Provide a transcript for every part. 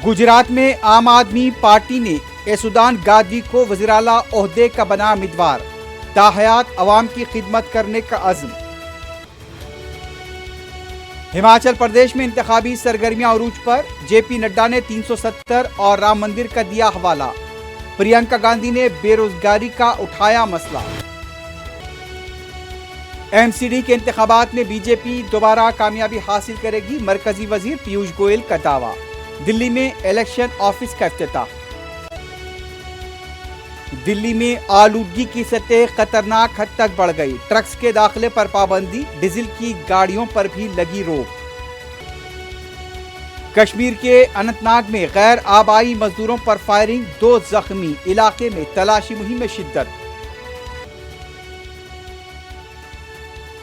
गुजरात में आम आदमी पार्टी ने एसुदान गादी को वज़ीर आला ओहदे का बना उम्मीदवार, ताहयात अवाम की खिदमत करने का अज़्म। हिमाचल प्रदेश में इंतखाबी सरगर्मियां अरूज पर, जेपी नड्डा ने 370 और राम मंदिर का दिया हवाला। प्रियंका गांधी ने बेरोजगारी का उठाया मसला। एमसीडी के इंतखाबात में बीजेपी दोबारा कामयाबी हासिल करेगी, मरकजी वजीर पीयूष गोयल का दावा। दिल्ली में इलेक्शन ऑफिस का इफ्तिताह। दिल्ली में आलूदगी की सतह खतरनाक हद तक बढ़ गई, ट्रक्स के दाखिले पर पाबंदी, डीजल की गाड़ियों पर भी लगी रोक। कश्मीर के अनंतनाग में गैर आबाई मजदूरों पर फायरिंग, 2 जख्मी, इलाके में तलाशी मुहिम में शिद्दत।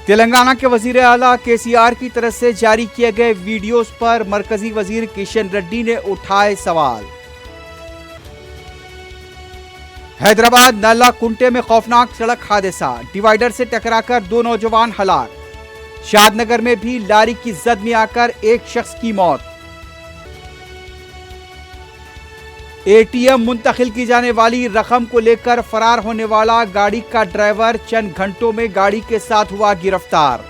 तेलंगाना के वजीर आला केसीआर की तरफ से जारी किए गए वीडियोस पर मरकजी वजीर किशन रेड्डी ने उठाए सवाल। हैदराबाद नाला कुंटे में खौफनाक सड़क हादसा, डिवाइडर से टकराकर 2 नौजवान हलाक। शादनगर में भी लारी की जद में आकर एक शख्स की मौत। एटीएम मुंतकिल की जाने वाली रकम को लेकर फरार होने वाला गाड़ी का ड्राइवर चंद घंटों में गाड़ी के साथ हुआ गिरफ्तार।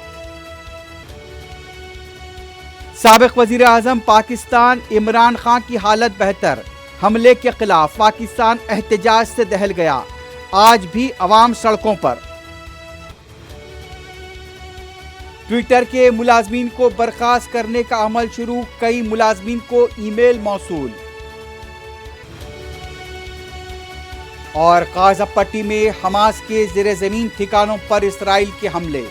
साबिक वजीर आजम पाकिस्तान इमरान खान की हालत बेहतर, हमले के खिलाफ पाकिस्तान एहतजाज से दहल गया, आज भी अवाम सड़कों पर। ट्विटर के मुलाजमीन को बर्खास्त करने का अमल शुरू, कई मुलाजमीन को ईमेल मौसूल। और गाजा पट्टी में हमास के ज़ेर ज़मीन ठिकानों पर इसराइल के हमले।